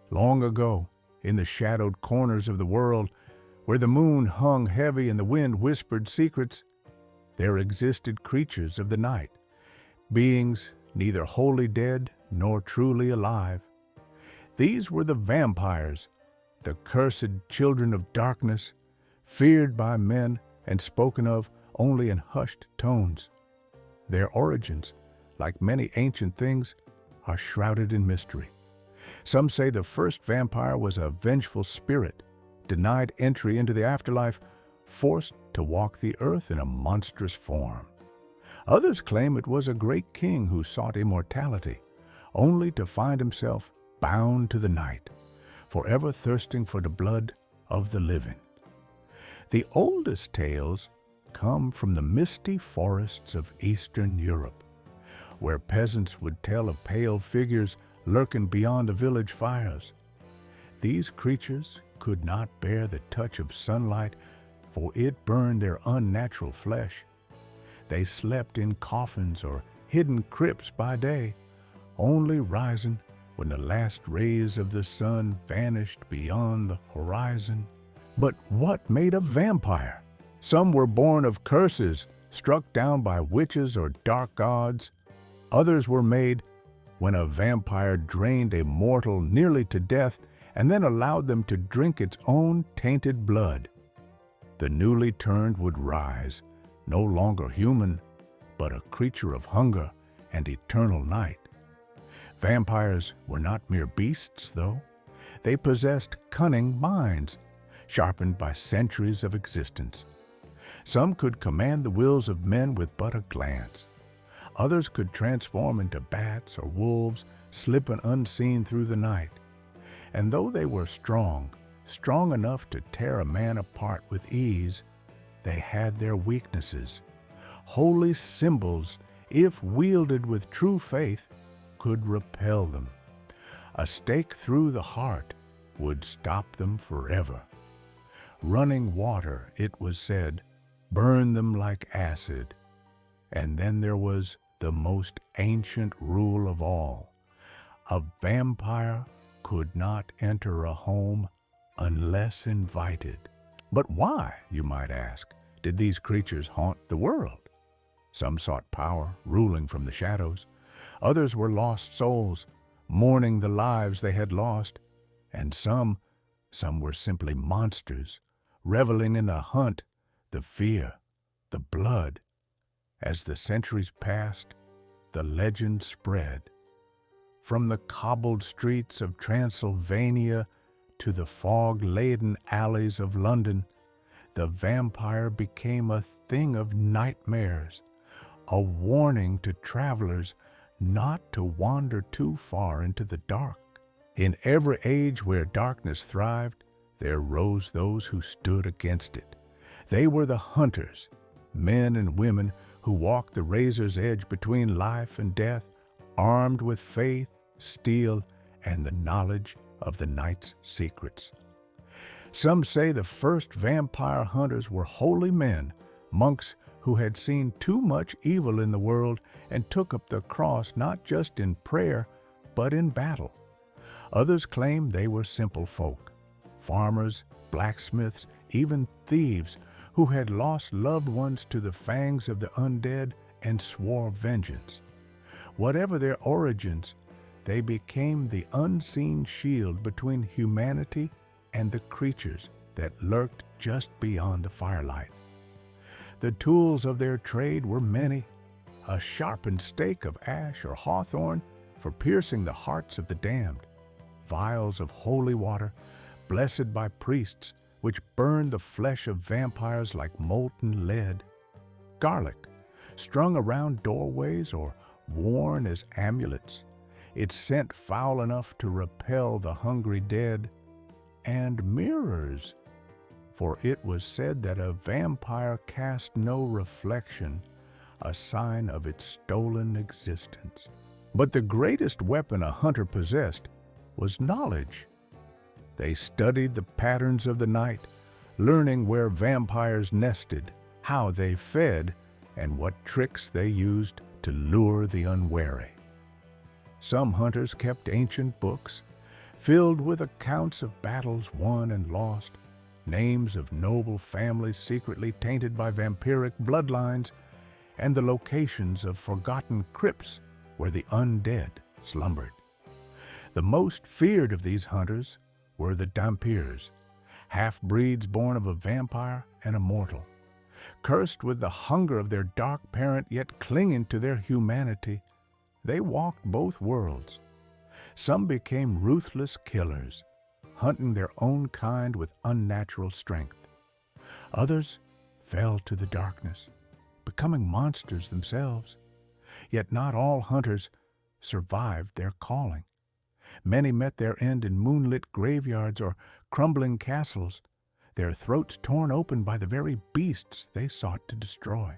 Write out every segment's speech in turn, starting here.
Long ago, in the shadowed corners of the world, where the moon hung heavy and the wind whispered secrets, there existed creatures of the night, beings neither wholly dead nor truly alive. These were the vampires, the cursed children of darkness, feared by men and spoken of only in hushed tones. Their origins, like many ancient things, are shrouded in mystery. Some say the first vampire was a vengeful spirit, denied entry into the afterlife, forced to walk the earth in a monstrous form. Others claim it was a great king who sought immortality, only to find himself bound to the night, forever thirsting for the blood of the living. The oldest tales come from the misty forests of Eastern Europe, where peasants would tell of pale figures lurking beyond the village fires. These creatures could not bear the touch of sunlight, for it burned their unnatural flesh. They slept in coffins or hidden crypts by day, only rising when the last rays of the sun vanished beyond the horizon. But what made a vampire? Some were born of curses, struck down by witches or dark gods. Others were made when a vampire drained a mortal nearly to death and then allowed them to drink its own tainted blood. The newly turned would rise, no longer human, but a creature of hunger and eternal night. Vampires were not mere beasts, though. They possessed cunning minds, sharpened by centuries of existence. Some could command the wills of men with but a glance. Others could transform into bats or wolves, slipping unseen through the night. And though they were strong enough to tear a man apart with ease, they had their weaknesses. Holy symbols, if wielded with true faith, could repel them. A stake through the heart would stop them forever. Running water, it was said, burned them like acid. And then there was the most ancient rule of all. A vampire could not enter a home unless invited. But why, you might ask, did these creatures haunt the world? Some sought power, ruling from the shadows. Others were lost souls, mourning the lives they had lost. And some were simply monsters, reveling in the hunt, the fear, the blood. As the centuries passed, the legend spread. From the cobbled streets of Transylvania to the fog-laden alleys of London, the vampire became a thing of nightmares, a warning to travelers not to wander too far into the dark. In every age where darkness thrived, there rose those who stood against it. They were the hunters, men and women who walked the razor's edge between life and death, armed with faith, steel, and the knowledge of the night's secrets. Some say the first vampire hunters were holy men, monks who had seen too much evil in the world and took up the cross not just in prayer, but in battle. Others claim they were simple folk, farmers, blacksmiths, even thieves who had lost loved ones to the fangs of the undead and swore vengeance. Whatever their origins, they became the unseen shield between humanity and the creatures that lurked just beyond the firelight. The tools of their trade were many: a sharpened stake of ash or hawthorn for piercing the hearts of the damned, vials of holy water, blessed by priests, which burned the flesh of vampires like molten lead, garlic, strung around doorways or worn as amulets, its scent foul enough to repel the hungry dead, and mirrors, for it was said that a vampire cast no reflection, a sign of its stolen existence. But the greatest weapon a hunter possessed was knowledge. They studied the patterns of the night, learning where vampires nested, how they fed, and what tricks they used to lure the unwary. Some hunters kept ancient books, filled with accounts of battles won and lost, names of noble families secretly tainted by vampiric bloodlines, and the locations of forgotten crypts where the undead slumbered. The most feared of these hunters were the Dhampirs, half-breeds born of a vampire and a mortal. Cursed with the hunger of their dark parent, yet clinging to their humanity, they walked both worlds. Some became ruthless killers, hunting their own kind with unnatural strength. Others fell to the darkness, becoming monsters themselves. Yet not all hunters survived their calling. Many met their end in moonlit graveyards or crumbling castles, their throats torn open by the very beasts they sought to destroy.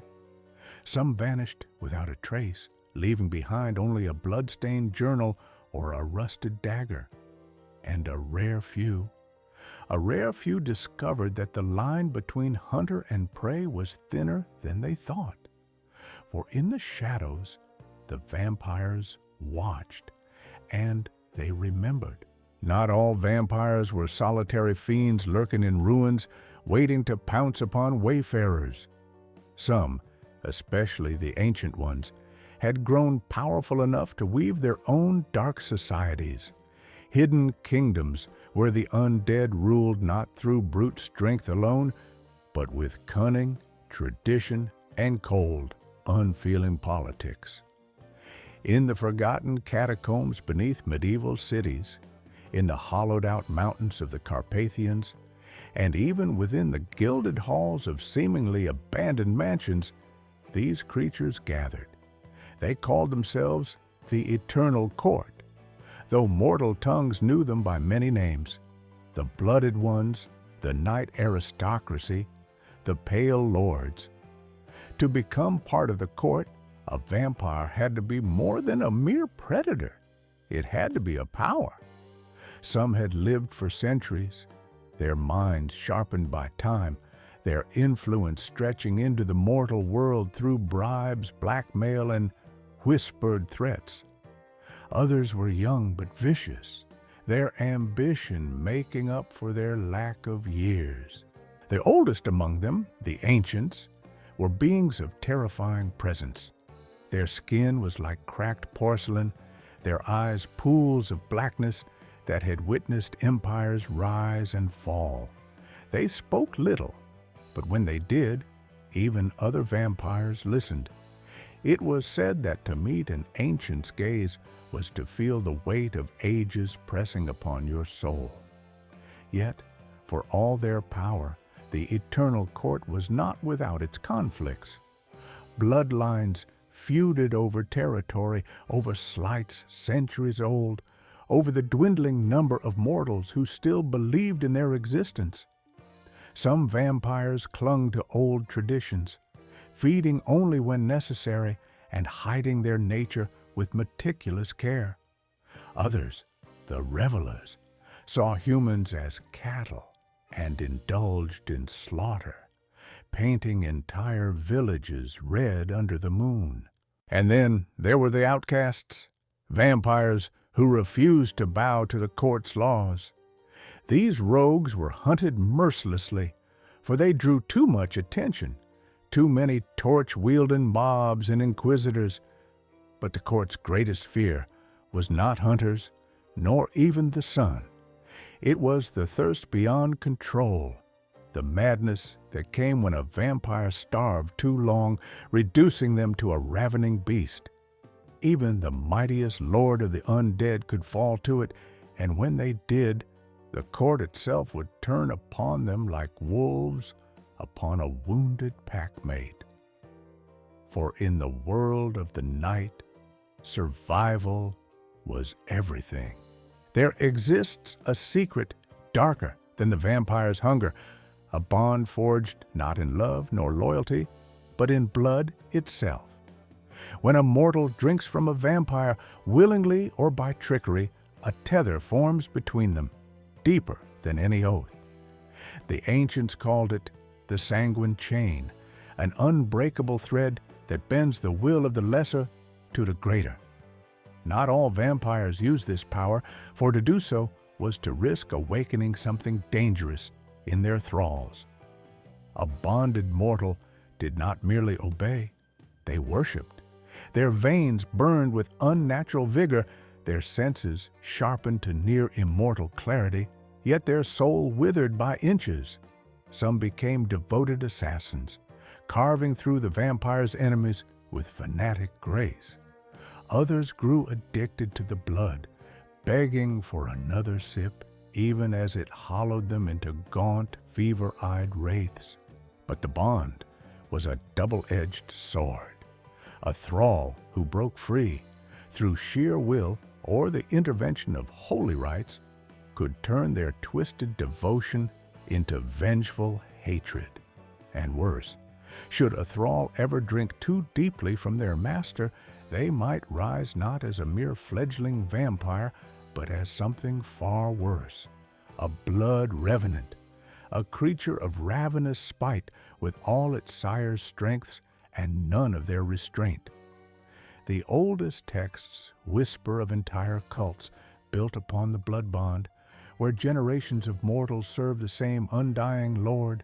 Some vanished without a trace, leaving behind only a blood-stained journal or a rusted dagger. And a rare few discovered that the line between hunter and prey was thinner than they thought. For in the shadows, the vampires watched, and they remembered. Not all vampires were solitary fiends lurking in ruins, waiting to pounce upon wayfarers. Some, especially the ancient ones, had grown powerful enough to weave their own dark societies, hidden kingdoms where the undead ruled not through brute strength alone, but with cunning, tradition, and cold, unfeeling politics. In the forgotten catacombs beneath medieval cities, in the hollowed-out mountains of the Carpathians, and even within the gilded halls of seemingly abandoned mansions, these creatures gathered. They called themselves the Eternal Court, though mortal tongues knew them by many names: the Blooded Ones, the Night Aristocracy, the Pale Lords. To become part of the court, a vampire had to be more than a mere predator. It had to be a power. Some had lived for centuries, their minds sharpened by time, their influence stretching into the mortal world through bribes, blackmail, and whispered threats. Others were young but vicious, their ambition making up for their lack of years. The oldest among them, the ancients, were beings of terrifying presence. Their skin was like cracked porcelain, their eyes pools of blackness that had witnessed empires rise and fall. They spoke little, but when they did, even other vampires listened. It was said that to meet an ancient's gaze was to feel the weight of ages pressing upon your soul. Yet, for all their power, the Eternal Court was not without its conflicts. Bloodlines feuded over territory, over slights centuries old, over the dwindling number of mortals who still believed in their existence. Some vampires clung to old traditions, feeding only when necessary and hiding their nature with meticulous care. Others, the revelers, saw humans as cattle and indulged in slaughter, painting entire villages red under the moon. And then there were the outcasts, vampires who refused to bow to the court's laws. These rogues were hunted mercilessly, for they drew too much attention, too many torch-wielding mobs and inquisitors. But the court's greatest fear was not hunters, nor even the sun. It was the thirst beyond control, the madness that came when a vampire starved too long, reducing them to a ravening beast. Even the mightiest lord of the undead could fall to it, and when they did, the court itself would turn upon them like wolves upon a wounded packmate. For in the world of the night, survival was everything. There exists a secret darker than the vampire's hunger, a bond forged not in love nor loyalty, but in blood itself. When a mortal drinks from a vampire, willingly or by trickery, a tether forms between them, deeper than any oath. The ancients called it the sanguine chain, an unbreakable thread that bends the will of the lesser to the greater. Not all vampires use this power, for to do so was to risk awakening something dangerous in their thralls. A bonded mortal did not merely obey, they worshipped. Their veins burned with unnatural vigor, their senses sharpened to near immortal clarity, yet their soul withered by inches. Some became devoted assassins, carving through the vampire's enemies with fanatic grace. Others grew addicted to the blood, begging for another sip, even as it hollowed them into gaunt, fever-eyed wraiths. But the bond was a double-edged sword. A thrall who broke free, through sheer will or the intervention of holy rites, could turn their twisted devotion into vengeful hatred. And worse, should a thrall ever drink too deeply from their master, they might rise not as a mere fledgling vampire, but as something far worse, a blood revenant, a creature of ravenous spite with all its sire's strengths and none of their restraint. The oldest texts whisper of entire cults built upon the blood bond, where generations of mortals serve the same undying Lord,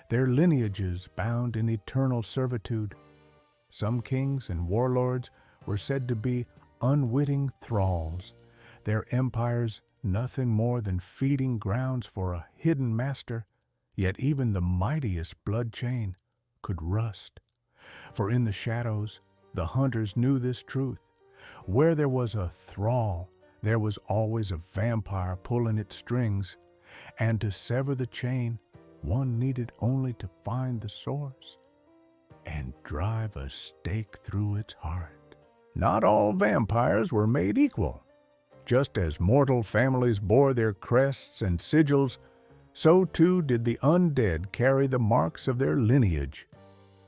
their lineages bound in eternal servitude. Some kings and warlords were said to be unwitting thralls, their empires nothing more than feeding grounds for a hidden master, yet even the mightiest blood chain could rust. For in the shadows, the hunters knew this truth. Where there was a thrall, there was always a vampire pulling its strings, and to sever the chain, one needed only to find the source and drive a stake through its heart. Not all vampires were made equal. Just as mortal families bore their crests and sigils, so too did the undead carry the marks of their lineage,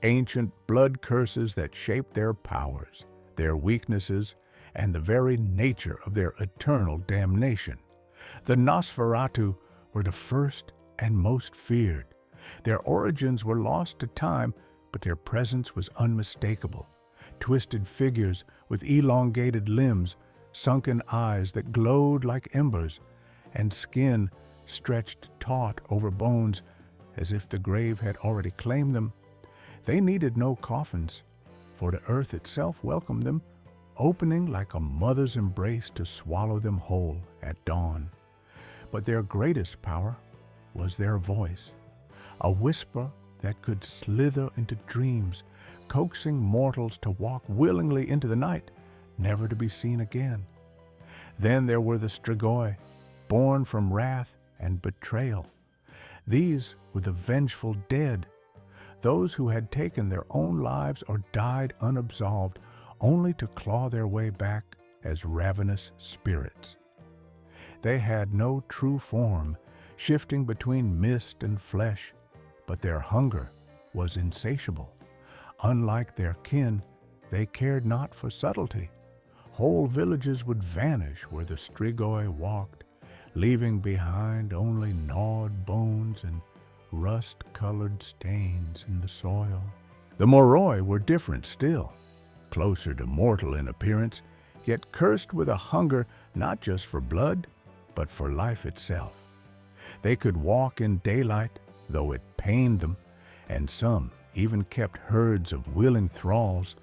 ancient blood curses that shaped their powers, their weaknesses, and the very nature of their eternal damnation. The Nosferatu were the first and most feared. Their origins were lost to time, but their presence was unmistakable. Twisted figures with elongated limbs, sunken eyes that glowed like embers, and skin stretched taut over bones as if the grave had already claimed them. They needed no coffins, for the earth itself welcomed them, opening like a mother's embrace to swallow them whole at dawn. But their greatest power was their voice, a whisper that could slither into dreams, coaxing mortals to walk willingly into the night, never to be seen again. Then there were the Strigoi, born from wrath and betrayal. These were the vengeful dead, those who had taken their own lives or died unabsolved, only to claw their way back as ravenous spirits. They had no true form, shifting between mist and flesh, but their hunger was insatiable. Unlike their kin, they cared not for subtlety. Whole villages would vanish where the Strigoi walked, leaving behind only gnawed bones and rust-colored stains in the soil. The Moroi were different still, closer to mortal in appearance, yet cursed with a hunger not just for blood, but for life itself. They could walk in daylight, though it pained them, and some even kept herds of willing thralls,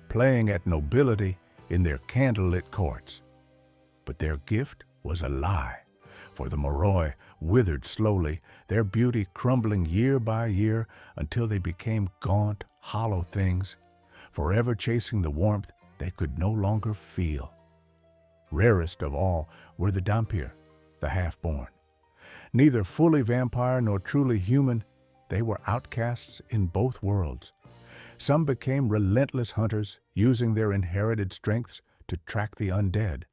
playing at nobility in their candlelit courts. But their gift was a lie, for the Moroi withered slowly, their beauty crumbling year by year until they became gaunt, hollow things, forever chasing the warmth they could no longer feel. Rarest of all were the Dhampir, the half-born. Neither fully vampire nor truly human, they were outcasts in both worlds. Some became relentless hunters, using their inherited strengths to track the undead.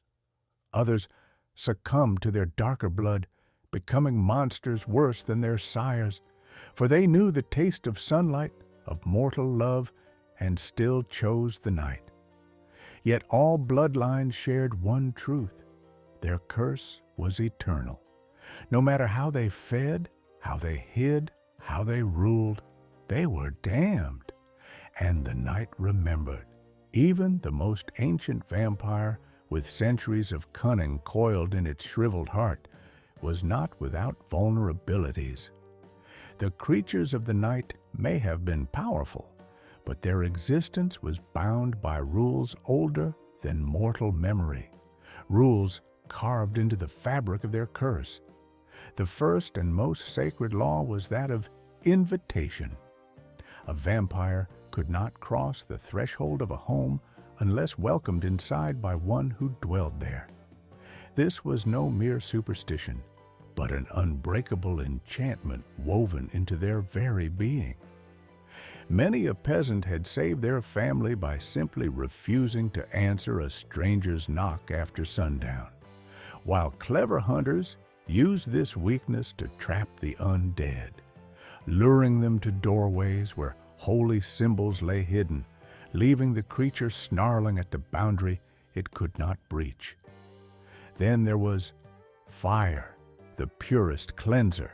Others succumbed to their darker blood, becoming monsters worse than their sires, for they knew the taste of sunlight, of mortal love, and still chose the night. Yet all bloodlines shared one truth: their curse was eternal. No matter how they fed, how they hid, how they ruled, they were damned. And the night remembered. Even the most ancient vampire, with centuries of cunning coiled in its shriveled heart, was not without vulnerabilities. The creatures of the night may have been powerful, but their existence was bound by rules older than mortal memory, rules carved into the fabric of their curse. The first and most sacred law was that of invitation. A vampire could not cross the threshold of a home unless welcomed inside by one who dwelled there. This was no mere superstition, but an unbreakable enchantment woven into their very being. Many a peasant had saved their family by simply refusing to answer a stranger's knock after sundown, while clever hunters used this weakness to trap the undead, luring them to doorways where holy symbols lay hidden, leaving the creature snarling at the boundary it could not breach. Then there was fire, the purest cleanser.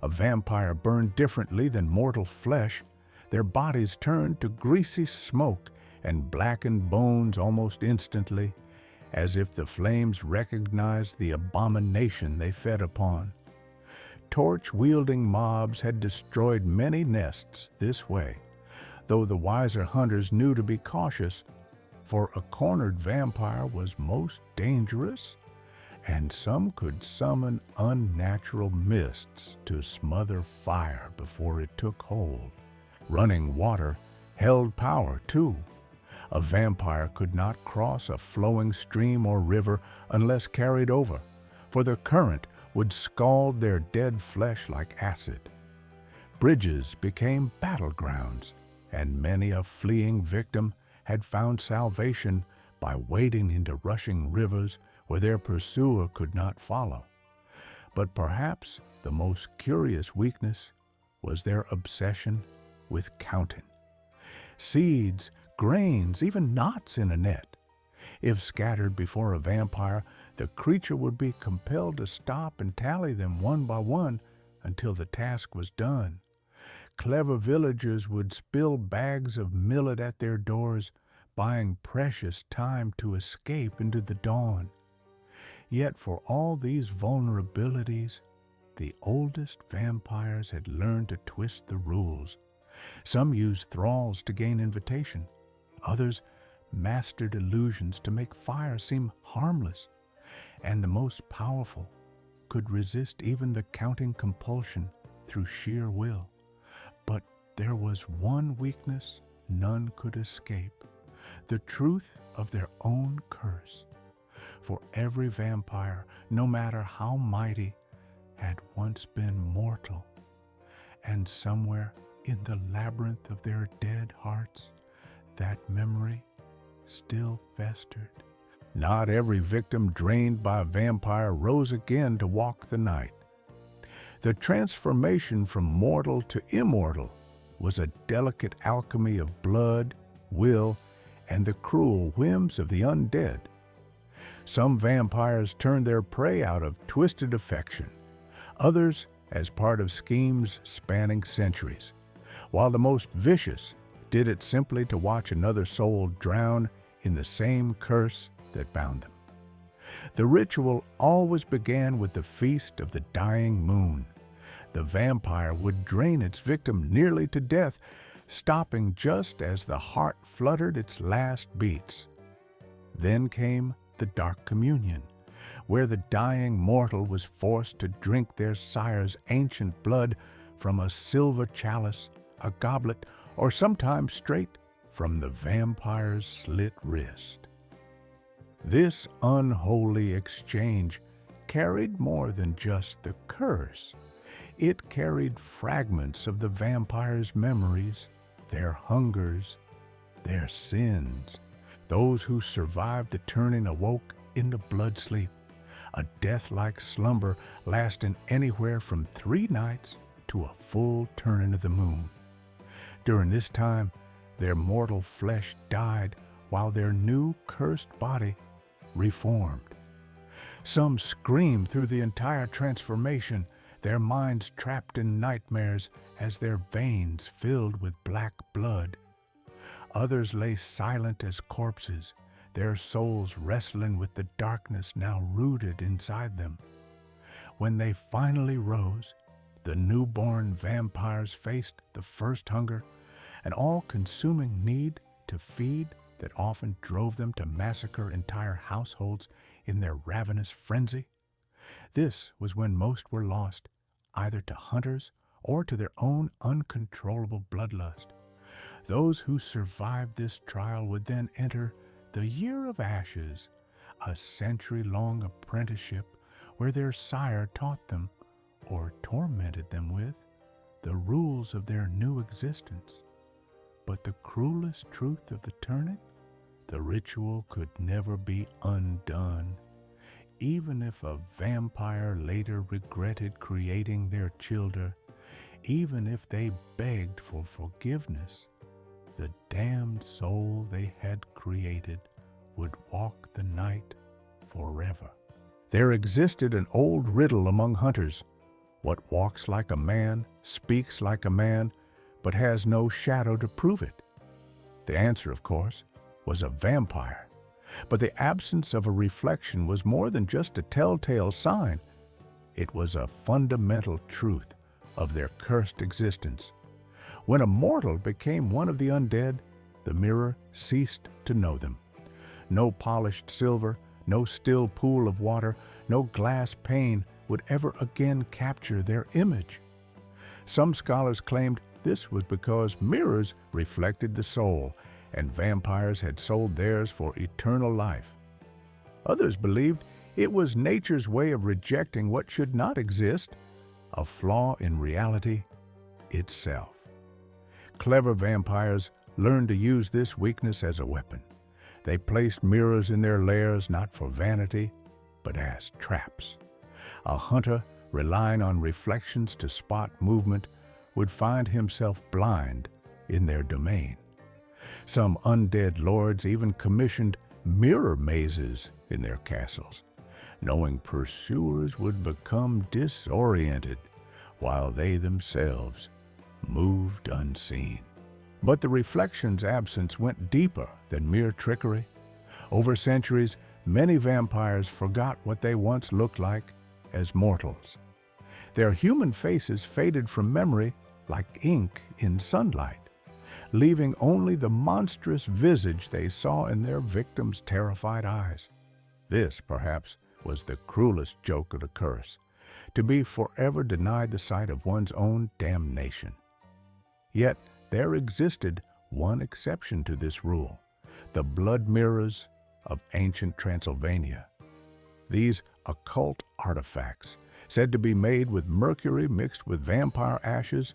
A vampire burned differently than mortal flesh. Their bodies turned to greasy smoke and blackened bones almost instantly, as if the flames recognized the abomination they fed upon. Torch-wielding mobs had destroyed many nests this way, though the wiser hunters knew to be cautious, for a cornered vampire was most dangerous, and some could summon unnatural mists to smother fire before it took hold. Running water held power, too. A vampire could not cross a flowing stream or river unless carried over, for the current would scald their dead flesh like acid. Bridges became battlegrounds, and many a fleeing victim had found salvation by wading into rushing rivers where their pursuer could not follow. But perhaps the most curious weakness was their obsession with counting. Seeds, grains, even knots in a net. If scattered before a vampire, the creature would be compelled to stop and tally them one by one until the task was done. Clever villagers would spill bags of millet at their doors, buying precious time to escape into the dawn. Yet for all these vulnerabilities, the oldest vampires had learned to twist the rules. Some used thralls to gain invitation. Others mastered illusions to make fire seem harmless. And the most powerful could resist even the counting compulsion through sheer will. But there was one weakness none could escape: the truth of their own curse. For every vampire, no matter how mighty, had once been mortal. And somewhere in the labyrinth of their dead hearts, that memory still festered. Not every victim drained by a vampire rose again to walk the night. The transformation from mortal to immortal was a delicate alchemy of blood, will, and the cruel whims of the undead. Some vampires turned their prey out of twisted affection, others as part of schemes spanning centuries, while the most vicious did it simply to watch another soul drown in the same curse that bound them. The ritual always began with the feast of the dying moon. The vampire would drain its victim nearly to death, stopping just as the heart fluttered its last beats. Then came the Dark Communion, where the dying mortal was forced to drink their sire's ancient blood from a silver chalice, a goblet, or sometimes straight from the vampire's slit wrist. This unholy exchange carried more than just the curse. It carried fragments of the vampire's memories, their hungers, their sins. Those who survived the turning awoke into blood sleep, a death-like slumber lasting anywhere from 3 nights to a full turning of the moon. During this time, their mortal flesh died while their new cursed body reformed. Some screamed through the entire transformation, their minds trapped in nightmares as their veins filled with black blood. Others lay silent as corpses, their souls wrestling with the darkness now rooted inside them. when they finally rose, the newborn vampires faced the first hunger, an all-consuming need to feed that often drove them to massacre entire households in their ravenous frenzy. This was when most were lost, either to hunters or to their own uncontrollable bloodlust. Those who survived this trial would then enter the Year of Ashes, a century-long apprenticeship where their sire taught them, or tormented them with, the rules of their new existence. But the cruelest truth of the turning, the ritual could never be undone. Even if a vampire later regretted creating their children, even if they begged for forgiveness, the damned soul they had created would walk the night forever. There existed an old riddle among hunters. What walks like a man, speaks like a man, but has no shadow to prove it? The answer, of course, was a vampire. But the absence of a reflection was more than just a telltale sign. It was a fundamental truth of their cursed existence. When a mortal became one of the undead, the mirror ceased to know them. No polished silver, no still pool of water, no glass pane would ever again capture their image. Some scholars claimed this was because mirrors reflected the soul, and vampires had sold theirs for eternal life. Others believed it was nature's way of rejecting what should not exist, a flaw in reality itself. Clever vampires learned to use this weakness as a weapon. They placed mirrors in their lairs not for vanity, but as traps. A hunter, relying on reflections to spot movement, would find himself blind in their domain. Some undead lords even commissioned mirror mazes in their castles, knowing pursuers would become disoriented while they themselves moved unseen. But the reflection's absence went deeper than mere trickery. Over centuries, many vampires forgot what they once looked like as mortals. Their human faces faded from memory like ink in sunlight, leaving only the monstrous visage they saw in their victims' terrified eyes. This, perhaps, was the cruelest joke of the curse, to be forever denied the sight of one's own damnation. Yet there existed one exception to this rule: the blood mirrors of ancient Transylvania. These occult artifacts, said to be made with mercury mixed with vampire ashes,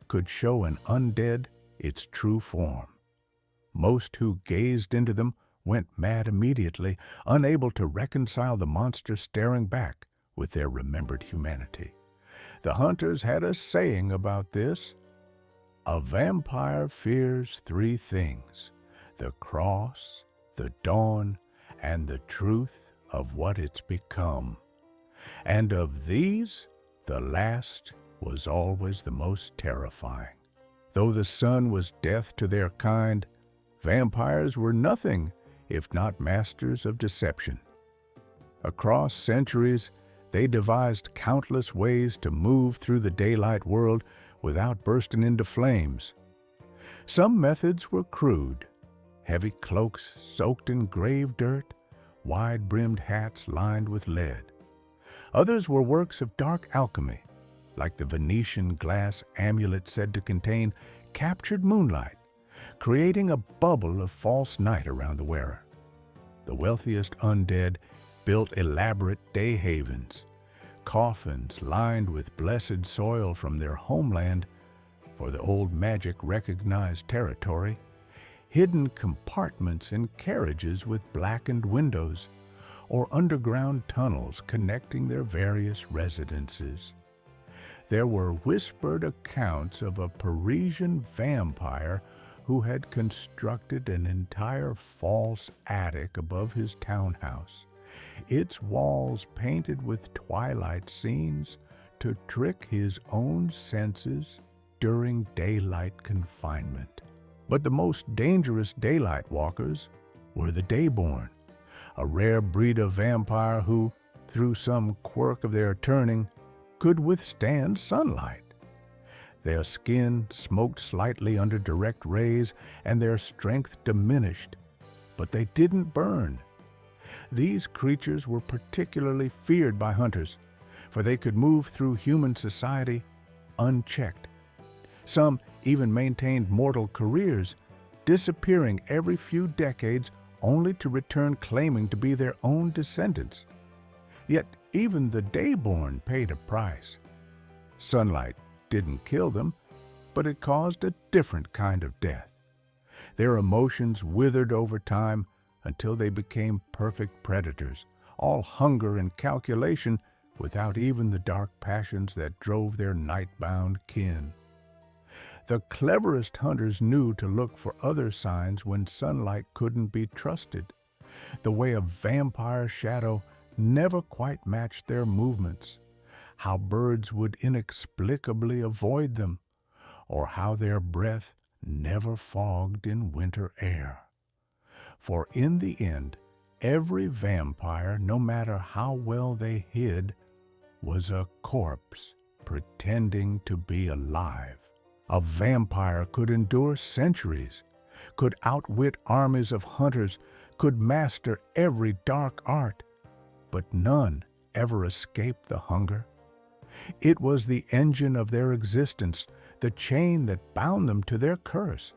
could show an undead its true form. Most who gazed into them went mad immediately, unable to reconcile the monster staring back with their remembered humanity. The hunters had a saying about this: a vampire fears three things: the cross, the dawn, and the truth of what it's become. And of these, the last was always the most terrifying. Though the sun was death to their kind, vampires were nothing if not masters of deception. Across centuries, they devised countless ways to move through the daylight world without bursting into flames. Some methods were crude: heavy cloaks soaked in grave dirt, wide-brimmed hats lined with lead. Others were works of dark alchemy, like the Venetian glass amulet said to contain captured moonlight, creating a bubble of false night around the wearer. The wealthiest undead built elaborate day havens, coffins lined with blessed soil from their homeland, for the old magic recognized territory, hidden compartments in carriages with blackened windows, or underground tunnels connecting their various residences. There were whispered accounts of a Parisian vampire who had constructed an entire false attic above his townhouse, its walls painted with twilight scenes to trick his own senses during daylight confinement. But the most dangerous daylight walkers were the Dayborn, a rare breed of vampire who, through some quirk of their turning, could withstand sunlight. Their skin smoked slightly under direct rays, and their strength diminished, but they didn't burn. These creatures were particularly feared by hunters, for they could move through human society unchecked. Some even maintained mortal careers, disappearing every few decades only to return claiming to be their own descendants. Yet even the dayborn paid a price. Sunlight didn't kill them, but it caused a different kind of death. Their emotions withered over time until they became perfect predators, all hunger and calculation without even the dark passions that drove their night-bound kin. The cleverest hunters knew to look for other signs when sunlight couldn't be trusted. The way a vampire's shadow never quite matched their movements, how birds would inexplicably avoid them, or how their breath never fogged in winter air. For in the end, every vampire, no matter how well they hid, was a corpse pretending to be alive. A vampire could endure centuries, could outwit armies of hunters, could master every dark art, but none ever escaped the hunger. It was the engine of their existence, the chain that bound them to their curse.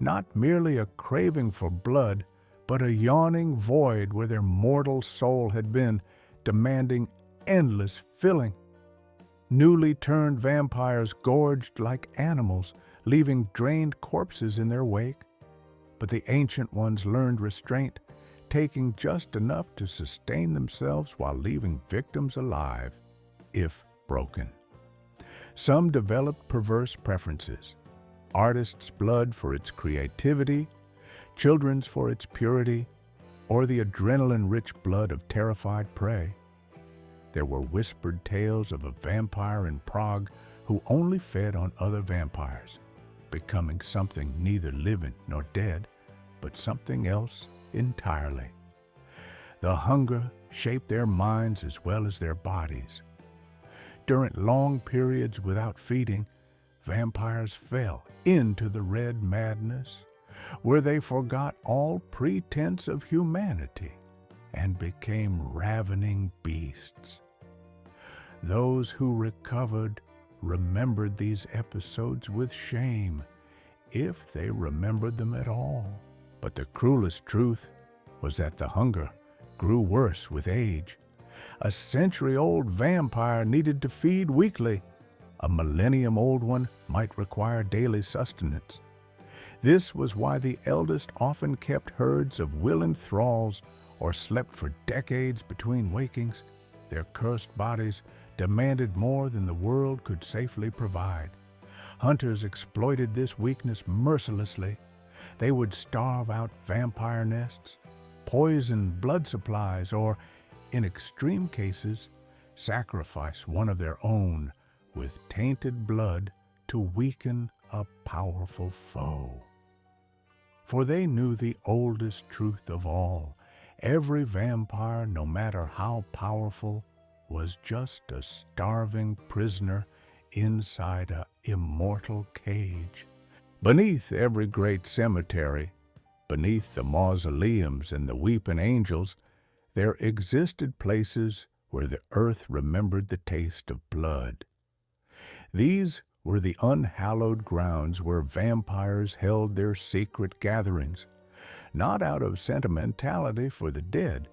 Not merely a craving for blood, but a yawning void where their mortal soul had been, demanding endless filling. Newly turned vampires gorged like animals, leaving drained corpses in their wake. But the ancient ones learned restraint, taking just enough to sustain themselves while leaving victims alive, if broken. Some developed perverse preferences: artists' blood for its creativity, children's for its purity, or the adrenaline-rich blood of terrified prey. There were whispered tales of a vampire in Prague who only fed on other vampires, becoming something neither living nor dead, but something else entirely. The hunger shaped their minds as well as their bodies. During long periods without feeding, vampires fell into the red madness, where they forgot all pretense of humanity and became ravening beasts. Those who recovered remembered these episodes with shame, if they remembered them at all. But the cruelest truth was that the hunger grew worse with age. A century-old vampire needed to feed weekly. A millennium-old one might require daily sustenance. This was why the eldest often kept herds of willing thralls or slept for decades between wakings. Their cursed bodies demanded more than the world could safely provide. Hunters exploited this weakness mercilessly. They would starve out vampire nests, poison blood supplies, or, in extreme cases, sacrifice one of their own with tainted blood to weaken a powerful foe. For they knew the oldest truth of all: every vampire, no matter how powerful, was just a starving prisoner inside an immortal cage. Beneath every great cemetery, beneath the mausoleums and the weeping angels, there existed places where the earth remembered the taste of blood. These were the unhallowed grounds where vampires held their secret gatherings, not out of sentimentality for the dead,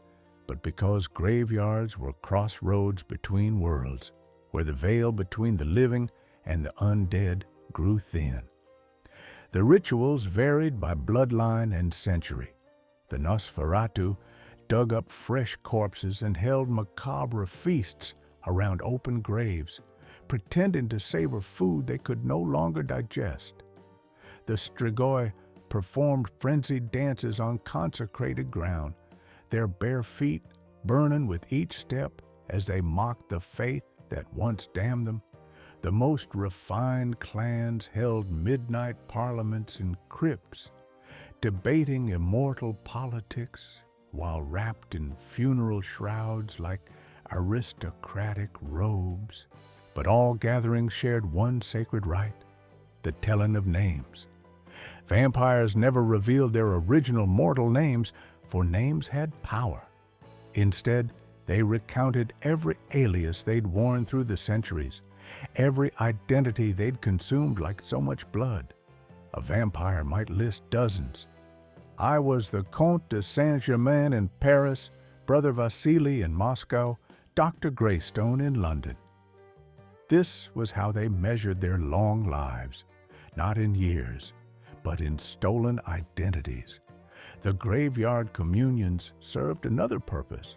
but because graveyards were crossroads between worlds, where the veil between the living and the undead grew thin. The rituals varied by bloodline and century. The Nosferatu dug up fresh corpses and held macabre feasts around open graves, pretending to savor food they could no longer digest. The Strigoi performed frenzied dances on consecrated ground, their bare feet burning with each step as they mocked the faith that once damned them. The most refined clans held midnight parliaments in crypts, debating immortal politics while wrapped in funeral shrouds like aristocratic robes, but all gatherings shared one sacred rite, the telling of names. Vampires never revealed their original mortal names, for names had power. Instead, they recounted every alias they'd worn through the centuries, every identity they'd consumed like so much blood. A vampire might list dozens. I was the Comte de Saint-Germain in Paris, Brother Vasily in Moscow, Dr. Greystone in London. This was how they measured their long lives, not in years, but in stolen identities. The graveyard communions served another purpose.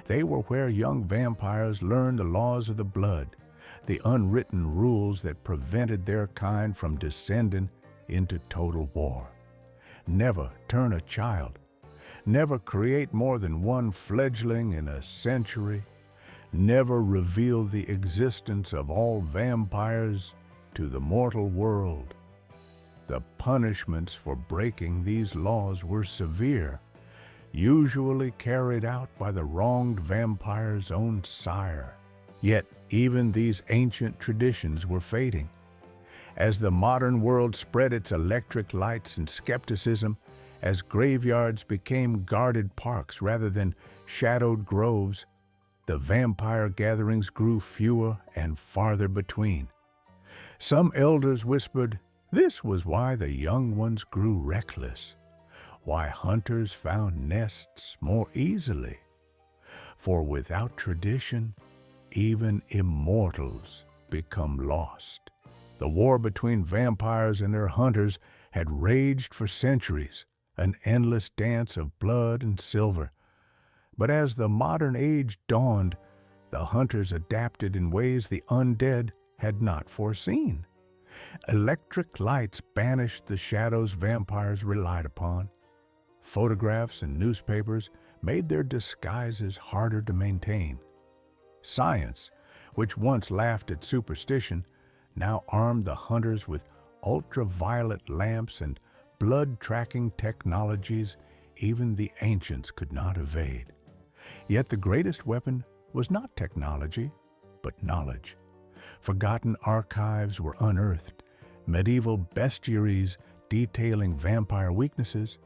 They were where young vampires learned the laws of the blood, the unwritten rules that prevented their kind from descending into total war. Never turn a child. Never create more than one fledgling in a century. Never reveal the existence of all vampires to the mortal world. The punishments for breaking these laws were severe, usually carried out by the wronged vampire's own sire. Yet even these ancient traditions were fading. As the modern world spread its electric lights and skepticism, as graveyards became guarded parks rather than shadowed groves, the vampire gatherings grew fewer and farther between. Some elders whispered, this was why the young ones grew reckless, why hunters found nests more easily. For without tradition, even immortals become lost. The war between vampires and their hunters had raged for centuries, an endless dance of blood and silver. But as the modern age dawned, the hunters adapted in ways the undead had not foreseen. Electric lights banished the shadows vampires relied upon. Photographs and newspapers made their disguises harder to maintain. Science, which once laughed at superstition, now armed the hunters with ultraviolet lamps and blood-tracking technologies even the ancients could not evade. Yet the greatest weapon was not technology, but knowledge. Forgotten archives were unearthed, medieval bestiaries detailing vampire weaknesses,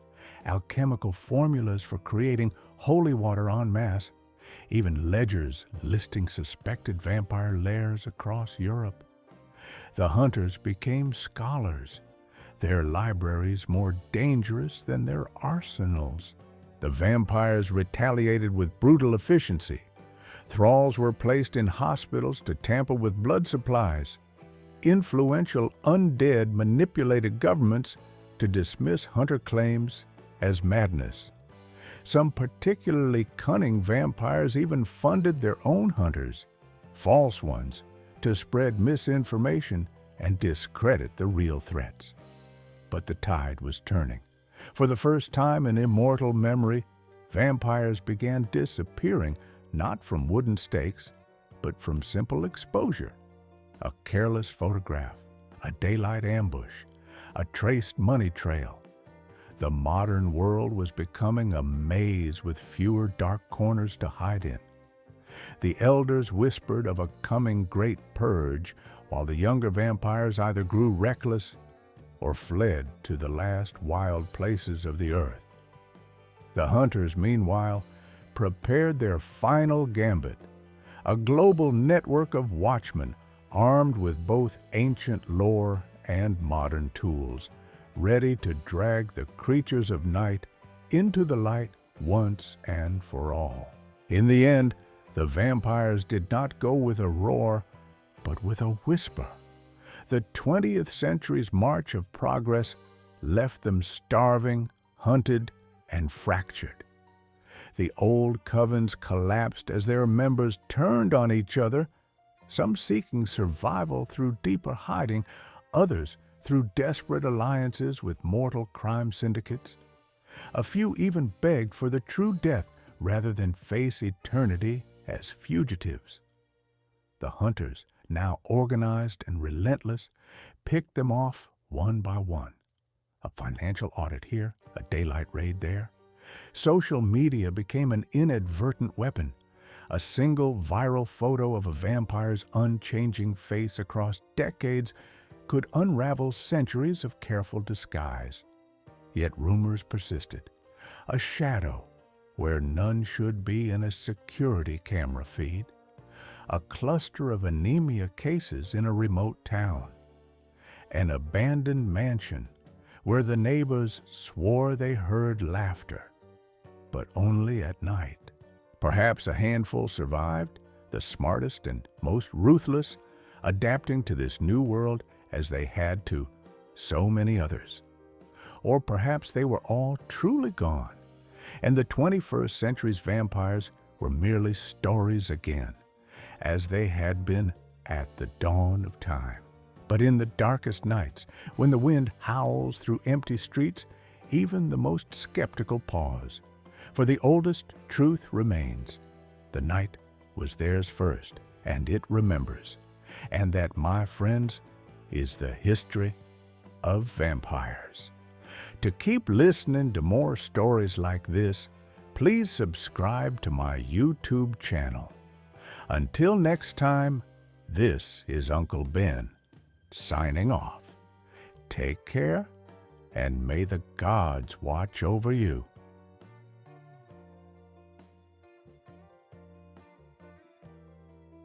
alchemical formulas for creating holy water en masse, even ledgers listing suspected vampire lairs across Europe. The hunters became scholars, their libraries more dangerous than their arsenals. The vampires retaliated with brutal efficiency. Thralls were placed in hospitals to tamper with blood supplies. Influential undead manipulated governments to dismiss hunter claims as madness. Some particularly cunning vampires even funded their own hunters, false ones, to spread misinformation and discredit the real threats. But the tide was turning. For the first time in immortal memory, vampires began disappearing, not from wooden stakes, but from simple exposure. A careless photograph, a daylight ambush, a traced money trail. The modern world was becoming a maze with fewer dark corners to hide in. The elders whispered of a coming great purge, while the younger vampires either grew reckless or fled to the last wild places of the earth. The hunters, meanwhile, prepared their final gambit, a global network of watchmen armed with both ancient lore and modern tools, ready to drag the creatures of night into the light once and for all. In the end, the vampires did not go with a roar, but with a whisper. The 20th century's march of progress left them starving, hunted, and fractured. The old covens collapsed as their members turned on each other, some seeking survival through deeper hiding, others through desperate alliances with mortal crime syndicates. A few even begged for the true death rather than face eternity as fugitives. The hunters, now organized and relentless, picked them off one by one. A financial audit here, a daylight raid there. Social media became an inadvertent weapon, A single viral photo of a vampire's unchanging face across decades could unravel centuries of careful disguise. Yet rumors persisted. A shadow where none should be in a security camera feed. A cluster of anemia cases in a remote town. An abandoned mansion where the neighbors swore they heard laughter, but only at night. Perhaps a handful survived, the smartest and most ruthless, adapting to this new world as they had to so many others. Or perhaps they were all truly gone, and the 21st century's vampires were merely stories again, as they had been at the dawn of time. But in the darkest nights, when the wind howls through empty streets, even the most skeptical pause. For the oldest truth remains. The night was theirs first, and it remembers. And that, my friends, is the history of vampires. To keep listening to more stories like this, please subscribe to my YouTube channel. Until next time, this is Uncle Ben, signing off. Take care, and may the gods watch over you.